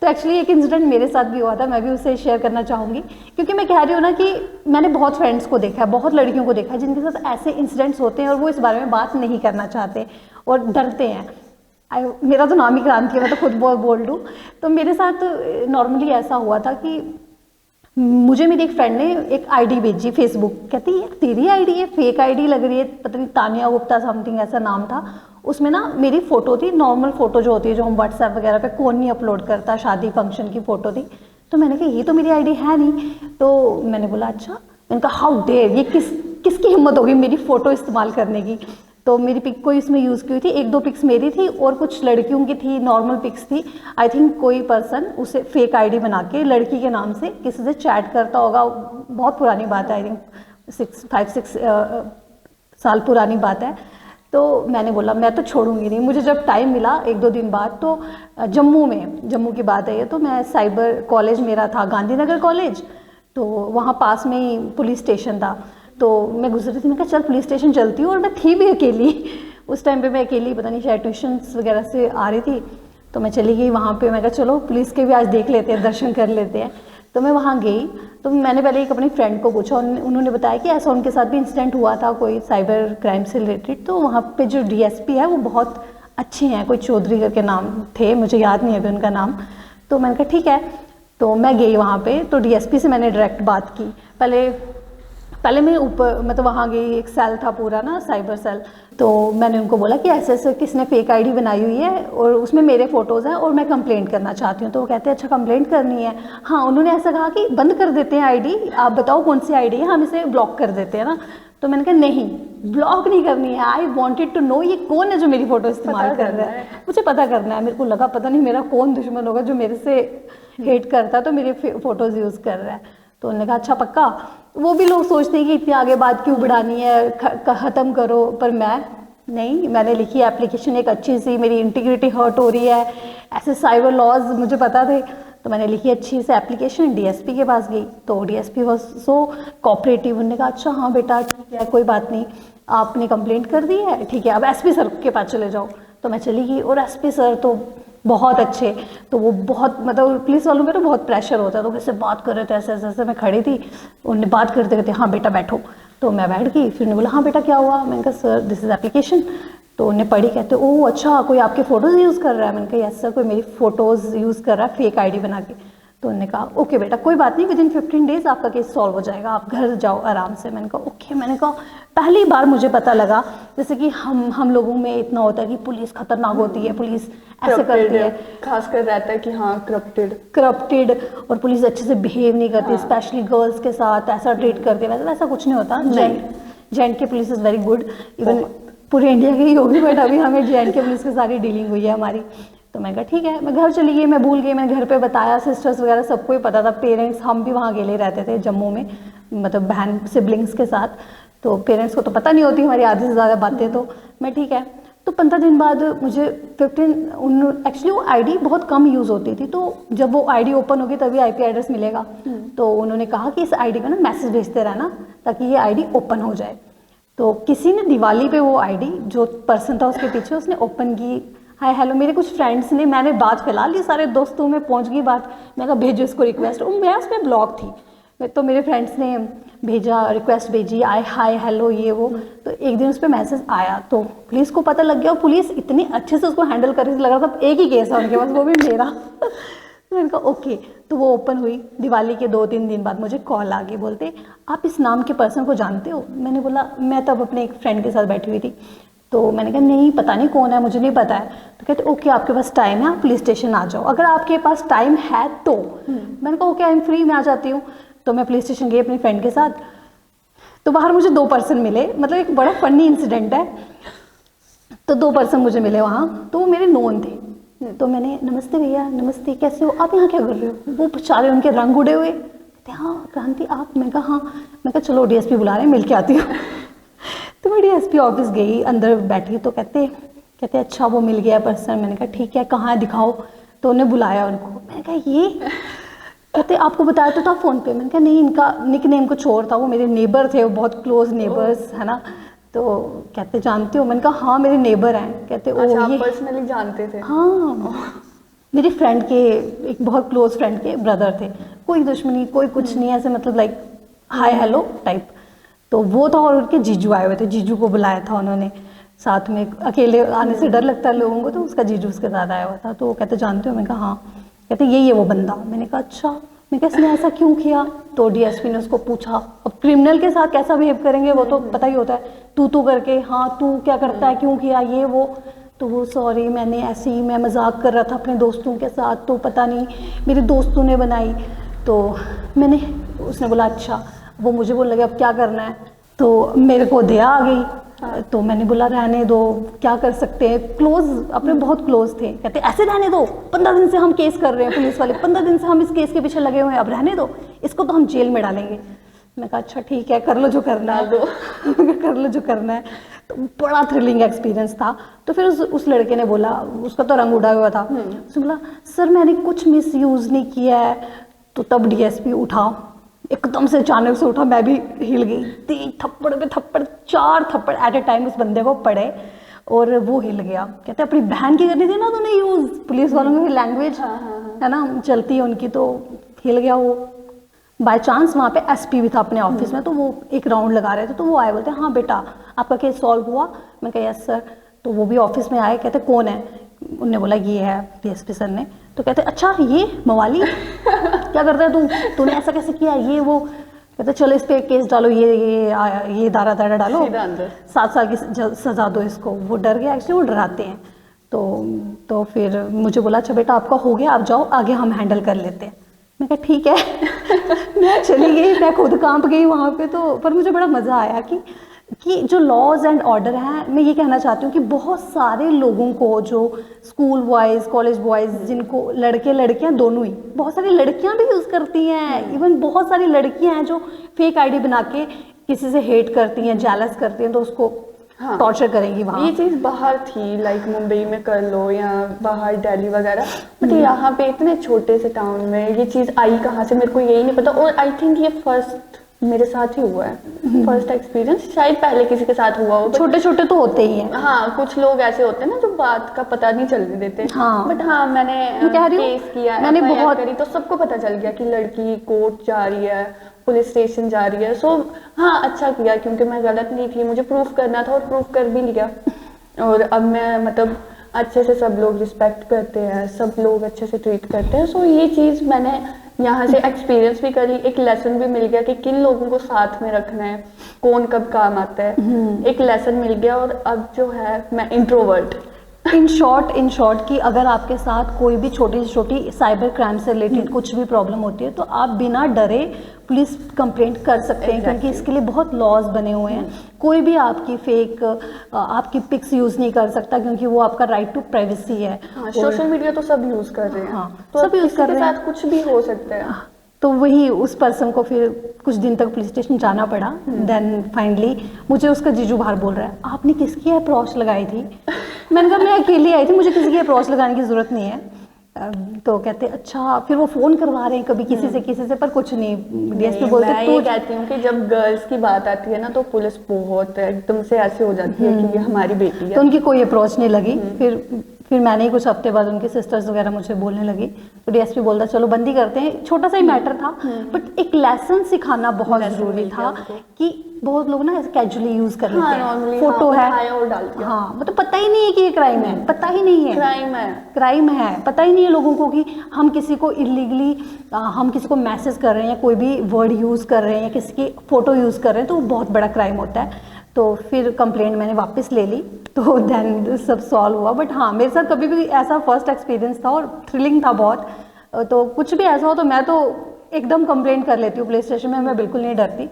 तो एक्चुअली एक इंसिडेंट मेरे साथ भी हुआ था, मैं भी उससे शेयर करना चाहूँगी, क्योंकि मैं कह रही हूँ ना कि मैंने बहुत फ्रेंड्स को देखा है, बहुत लड़कियों को देखा है जिनके साथ ऐसे इंसिडेंट्स होते हैं और वो इस बारे में बात नहीं करना चाहते और डरते हैं। मेरा तो नाम ही क्रांति है, मैं तो खुद बहुत बोल दूँ। तो मेरे साथ नॉर्मली ऐसा हुआ था कि मुझे मेरी एक फ्रेंड ने एक आईडी भेजी फेसबुक, कहती है तेरी आईडी है, फेक आईडी लग रही है, पता नहीं तानिया गुप्ता समथिंग ऐसा नाम था। उसमें ना मेरी फ़ोटो थी, नॉर्मल फ़ोटो जो होती है जो हम व्हाट्सएप वगैरह पे कौन नहीं अपलोड करता, शादी फंक्शन की फ़ोटो थी। तो मैंने कहा ये तो मेरी आईडी है नहीं। तो मैंने बोला अच्छा, मैंने कहा हाउ डेयर, ये किसकी हिम्मत होगी मेरी फ़ोटो इस्तेमाल करने की। तो मेरी पिक कोई इसमें यूज़ की हुई थी, 1-2 पिक्स मेरी थी और कुछ लड़कियों की थी, नॉर्मल पिक्स थी। आई थिंक कोई पर्सन उसे फेक आईडी बना के लड़की के नाम से किसी से चैट करता होगा, बहुत पुरानी बात है, आई थिंक 5-6 साल पुरानी बात है। तो मैंने बोला मैं तो छोड़ूंगी नहीं। मुझे जब टाइम मिला 1-2 दिन बाद, तो जम्मू की बात है ये, तो मैं साइबर कॉलेज मेरा था, गांधीनगर कॉलेज, तो वहाँ पास में ही पुलिस स्टेशन था। तो मैं गुजरी थी, मैं कहा चल पुलिस स्टेशन चलती हूँ, और मैं थी भी अकेली उस टाइम पे, मैं अकेली पता नहीं शायद ट्यूशन्स वगैरह से आ रही थी। तो मैं चली गई वहाँ पे, मैं कहा चलो पुलिस के भी आज देख लेते हैं, दर्शन कर लेते हैं। तो मैं वहाँ गई, तो मैंने पहले एक अपनी फ्रेंड को पूछा, उन्होंने बताया कि ऐसा उनके साथ भी इंसिडेंट हुआ था कोई साइबर क्राइम से रिलेटेड। तो वहाँ पे जो डीएसपी है वो बहुत अच्छे हैं, कोई चौधरी करके नाम थे, मुझे याद नहीं है अभी उनका नाम। तो मैंने कहा ठीक है। तो मैं गई वहाँ पे, तो डीएसपी से मैंने डायरेक्ट बात की। पहले मैं ऊपर मतलब वहाँ गई, एक सेल था पूरा ना, साइबर सेल। तो मैंने उनको बोला कि ऐसे ऐसे किसने फेक आईडी बनाई हुई है और उसमें मेरे फोटोज़ हैं और मैं कंप्लेंट करना चाहती हूँ। तो वो कहते हैं अच्छा कंप्लेंट करनी है, हाँ। उन्होंने ऐसा कहा कि बंद कर देते हैं आईडी, आप बताओ कौन सी आईडी है, हम इसे ब्लॉक कर देते हैं ना। तो मैंने कहा नहीं, ब्लॉक नहीं करनी है, आई वॉन्टेड टू नो ये कौन है जो मेरी फ़ोटो इस्तेमाल कर रहा है, मुझे पता करना है। मेरे को लगा पता नहीं मेरा कौन दुश्मन होगा जो मेरे से हेट करता है तो मेरे फ़ोटोज़ यूज़ कर रहा है। तो उन्होंने कहा अच्छा पक्का। वो भी लोग सोचते हैं कि इतनी आगे बात क्यों बढ़ानी है, ख़त्म करो, पर नहीं, मैंने लिखी एप्लीकेशन एक अच्छी सी, मेरी इंटीग्रिटी हर्ट हो रही है, ऐसे साइबर लॉज मुझे पता थे। तो मैंने लिखी अच्छी सी एप्लीकेशन, डीएसपी के पास गई। तो डीएसपी वाज सो कोऑपरेटिव, उन्होंने कहा अच्छा हाँ बेटा ठीक है, कोई बात नहीं, आपने कंप्लेंट कर दी है, ठीक है अब एसपी सर के पास चले जाओ। तो मैं चली गई, और एसपी सर तो बहुत अच्छे, तो वो बहुत मतलब पुलिस वालों पे तो बहुत प्रेशर होता है, तो किससे बात कर रहे थे ऐसे ऐसे। मैं खड़ी थी, उन्होंने बात करते करते हाँ बेटा बैठो। तो मैं बैठ गई, फिर उन्होंने बोला हाँ बेटा क्या हुआ। मैंने कहा सर दिस इज़ एप्लीकेशन। तो उन्होंने पढ़ी, कहते ओह अच्छा कोई आपके फ़ोटोज़ यूज़ कर रहा है। मैंने कहा यस सर, कोई मेरी फ़ोटोज़ यूज़ कर रहा है फेक आईडी बना के। तो उन्होंने कहा ओके बेटा कोई बात नहीं, विदिन 15 डेज़ आपका केस सॉल्व हो जाएगा, आप घर जाओ आराम से। मैंने कहा ओके। मैंने कहा पहली बार मुझे पता लगा, जैसे कि हम लोगों में इतना होता है कि पुलिस खतरनाक होती है, पुलिस ऐसे करती है, खासकर रहता है कि हाँ करप्टेड, और पुलिस अच्छे से बिहेव नहीं करती, स्पेशली गर्ल्स के साथ ऐसा ट्रीट करती है। वैसा कुछ नहीं होता। जेएंड के police is very good, even पूरे इंडिया की ही होगी, बट अभी हमें जेएंड के पुलिस के सारी डीलिंग हुई है हमारी। तो मैं कहा ठीक है। मैं घर चली गई, मैं भूल गई, मैंने घर पे बताया, सिस्टर्स वगैरह सबको ही पता था, पेरेंट्स, हम भी वहाँ अकेले रहते थे जम्मू में, मतलब बहन सिबलिंग्स के साथ। तो पेरेंट्स को तो पता नहीं होती हमारी आधी से ज़्यादा बातें। तो मैं ठीक है। तो 15 दिन बाद मुझे एक्चुअली वो आईडी बहुत कम यूज़ होती थी, तो जब वो आईडी ओपन होगी तभी आईपी एड्रेस मिलेगा। तो उन्होंने कहा कि इस आईडी का ना मैसेज भेजते रहना ताकि ये आईडी ओपन हो जाए। तो किसी ने दिवाली पे वो आईडी, जो पर्सन था उसके पीछे, उसने ओपन की, हाय हेलो, मेरे कुछ फ्रेंड्स ने, मैंने बात फैला ली, सारे दोस्तों में पहुंच गई बात। मैं कहा भेजो इसको रिक्वेस्ट, मैं उसमें ब्लॉक थी। तो मेरे फ्रेंड्स ने भेजा, रिक्वेस्ट भेजी, आए हाय हेलो ये वो। तो एक दिन उस पर मैसेज आया, तो पुलिस को पता लग गया, और पुलिस इतनी अच्छे से उसको हैंडल कर रही थी, लग रहा था एक ही केस है उनके पास, वो भी मेरा। तो मैंने कहा ओके। तो वो ओपन हुई, दिवाली के 2-3 दिन बाद मुझे कॉल आ गई, बोलते आप इस नाम के पर्सन को जानते हो। मैंने बोला, मैं तब अपने एक फ्रेंड के साथ बैठी हुई थी। तो मैंने कहा नहीं पता नहीं कौन है, मुझे नहीं पता है। तो कहते ओके आपके पास टाइम है, आप पुलिस स्टेशन आ जाओ, अगर आपके पास टाइम है तो। मैंने कहा ओके आई एम फ्री, मैं आ जाती हूँ। तो मैं पुलिस स्टेशन गई अपनी फ्रेंड के साथ। तो बाहर मुझे 2 पर्सन मिले, मतलब एक बड़ा फनी इंसिडेंट है। तो 2 पर्सन मुझे मिले वहाँ, तो वो मेरे नोन थे। तो मैंने नमस्ते भैया, नमस्ते, कैसे हो आप, यहाँ क्या कर रहे हो। वो बेचारे, उनके रंग उड़े हुए, कहते हाँ क्रांति आप। मैं कहा हाँ। मैं कहा चलो डीएसपी बुला रहे हैं, मिल के आती हूँ। तो मैं डीएसपी ऑफिस गई, अंदर बैठी, तो कहते अच्छा वो मिल गया पर्सन। मैंने कहा ठीक है, कहाँ है दिखाओ। तो उन्हें बुलाया उनको। मैंने कहा ये, कहते आपको बताया तो था फ़ोन पे। मैंने कहा नहीं, इनका निक नेम कुछ और था, वो मेरे नेबर थे, वो बहुत क्लोज नेबर्स है ना। तो कहते जानते हो। मैंने कहा हाँ मेरे नेबर हैं। कहते अच्छा, ओ आप ये पर्सनली जानते थे। हाँ मेरी फ्रेंड के, एक बहुत क्लोज फ्रेंड के ब्रदर थे, कोई दुश्मनी कोई कुछ नहीं, ऐसे मतलब लाइक हाय हेलो टाइप। तो वो था और उनके जीजू आए हुए थे, जीजू को बुलाया था उन्होंने साथ में। अकेले आने से डर लगता है लोगों को, तो उसका जीजू उसके साथ आया हुआ था। तो वो कहते जानते हो? मैंने कहा हाँ। कहते यही है वो बंदा। मैंने कहा अच्छा। मैं कहा इसने ऐसा क्यों किया? तो डीएसपी ने उसको पूछा। अब क्रिमिनल के साथ कैसा बिहेव करेंगे वो तो पता ही होता है, तू करके, हाँ तू क्या करता है, क्यों किया ये वो। तो वो सॉरी मैंने ऐसे ही, मैं मजाक कर रहा था अपने दोस्तों के साथ, तो पता नहीं मेरे दोस्तों ने बनाई। तो मैंने, उसने बोला अच्छा। वो मुझे बोलने लगे अब क्या करना है, तो मेरे को दया आ गई। तो मैंने बोला रहने दो, क्या कर सकते हैं, क्लोज अपने बहुत क्लोज थे। कहते ऐसे रहने दो, 15 दिन से हम केस कर रहे हैं, पुलिस वाले 15 दिन से हम इस केस के पीछे लगे हुए हैं, अब रहने दो, इसको तो हम जेल में डालेंगे। मैं कहा अच्छा ठीक है, कर लो जो करना है, कर लो जो करना है। तो बड़ा थ्रिलिंग एक्सपीरियंस था। तो फिर उस लड़के ने बोला, उसका तो रंग उड़ा हुआ था, उसने बोला सर मैंने कुछ मिस यूज़ नहीं किया है। तो तब डीएसपी उठा, एकदम से अचानक से उठा, मैं भी हिल गई, तेज थप्पड़ पे थप्पड़, 4 थप्पड़ एट ए टाइम उस बंदे को पड़े और वो हिल गया। कहते अपनी बहन की करनी थी ना तूने यूज़, पुलिस वालों की लैंग्वेज है ना चलती है उनकी, तो हिल गया वो। बाय चांस वहाँ पे एसपी भी था अपने ऑफिस में, तो वो एक राउंड लगा रहे थे, तो वो आए, बोलते हाँ बेटा आपका केस सॉल्व हुआ। मैं कहा यस सर। तो वो भी ऑफिस में आए, कहते कौन है? उनने बोला ये है डीएसपी सर ने। तो कहते अच्छा ये मवाली क्या करता है तू, तूने ऐसा कैसे किया, ये वो। कहते चलो इस पे केस डालो, ये दारा डालो, 7 साल की सजा दो इसको। वो डर गया, एक्चुअली वो डराते हैं। तो फिर मुझे बोला अच्छा बेटा आपका हो गया, आप जाओ, आगे हम हैंडल कर लेते हैं। मैं कहा ठीक है। मैं चली गई, मैं खुद कांप गई वहाँ पे। तो पर मुझे बड़ा मज़ा आया कि जो लॉज एंड ऑर्डर हैं, मैं ये कहना चाहती हूँ कि बहुत सारे लोगों को, जो स्कूल बॉयज़ कॉलेज बॉयज़, जिनको लड़के लड़कियाँ दोनों ही, बहुत सारी लड़कियाँ भी यूज़ करती हैं, इवन बहुत सारी लड़कियाँ हैं जो फेक आईडी बना के किसी से हेट करती हैं, जेलस करती हैं, तो उसको टॉर्चर करेंगी वहाँ। ये चीज़ बाहर थी, लाइक मुंबई में कर लो या बाहर दिल्ली वगैरह, बट यहाँ पे इतने छोटे से टाउन में ये चीज़ आई कहाँ से, मेरे को यही नहीं पता। और आई थिंक ये फर्स्ट मेरे साथ ही हुआ है, फर्स्ट एक्सपीरियंस। शायद पहले किसी के साथ हुआ हो, छोटे छोटे तो होते ही हैं। हाँ कुछ लोग ऐसे होते हैं ना जो बात का पता नहीं चलने देते। हाँ बट हाँ मैंने केस किया, मैंने बहुत करी, तो सबको पता चल गया कि लड़की कोर्ट जा रही है, पुलिस स्टेशन जा रही है। सो हाँ अच्छा किया, क्योंकि मैं गलत नहीं थी, मुझे प्रूफ करना था और प्रूफ कर भी लिया। और अब मैं मतलब अच्छे से सब लोग रिस्पेक्ट करते हैं, सब लोग अच्छे से ट्रीट करते हैं। सो ये चीज़ मैंने यहाँ से एक्सपीरियंस भी करी, एक लेसन भी मिल गया कि किन लोगों को साथ में रखना है, कौन कब काम आता है, एक लेसन मिल गया। और अब जो है मैं इंट्रोवर्ट। इन शॉर्ट कि अगर आपके साथ कोई भी छोटी से छोटी साइबर क्राइम से रिलेटेड कुछ भी प्रॉब्लम होती है, तो आप बिना डरे पुलिस कंप्लेंट कर सकते हैं, क्योंकि इसके लिए बहुत लॉज बने हुए हैं। कोई भी आपकी फेक आपकी पिक्स यूज़ नहीं कर सकता, क्योंकि वो आपका राइट टू प्राइवेसी है। सोशल मीडिया तो सब यूज़ कर रहे हैं। हाँ, तो सब यूज़ कर रहे हैं, साथ कुछ भी हो सकता है। तो वही उस पर्सन को फिर कुछ दिन तक पुलिस स्टेशन जाना पड़ा। देन फाइनली मुझे उसका जीजू बाहर बोल रहा है आपने किसकी अप्रोच लगाई थी? मैंने कहा मैं अकेली आई थी, मुझे किसी की अप्रोच लगाने की ज़रूरत नहीं है। तो कहते अच्छा, फिर वो फ़ोन करवा रहे हैं कभी किसी से, पर कुछ नहीं। डीएसपी बोलते मैं ये कहती हूँ कि जब गर्ल्स की बात आती है ना, तो पुलिस बहुत एकदम से ऐसे हो जाती है कि ये हमारी बेटी है। तो उनकी कोई अप्रोच नहीं लगी। फिर मैंने ही कुछ हफ्ते बाद उनके सिस्टर्स वगैरह मुझे बोलने लगी, तो डीएसपी बोलता चलो बंदी करते हैं। छोटा सा ही मैटर था, बट एक लेसन सिखाना बहुत ज़रूरी था कि बहुत लोग ना ऐसे कैजुअली यूज़ कर लेते हैं, फोटो है और डाल दिया। हाँ, मतलब पता ही नहीं है कि ये क्राइम है, पता ही नहीं है क्राइम है, पता ही नहीं है लोगों को कि हम किसी को इलीगली हम किसी को मैसेज कर रहे हैं या कोई भी वर्ड यूज़ कर रहे हैं या किसी की फ़ोटो यूज़ कर रहे हैं, तो वो बहुत बड़ा क्राइम होता है। तो फिर कंप्लेंट मैंने वापस ले ली, तो देन सब सॉल्व हुआ। बट हाँ, मेरे साथ कभी भी ऐसा फर्स्ट एक्सपीरियंस था और थ्रिलिंग था बहुत। तो कुछ भी ऐसा हो तो मैं तो एकदम कंप्लेंट कर लेती हूँ पुलिस स्टेशन में, मैं बिल्कुल नहीं डरती।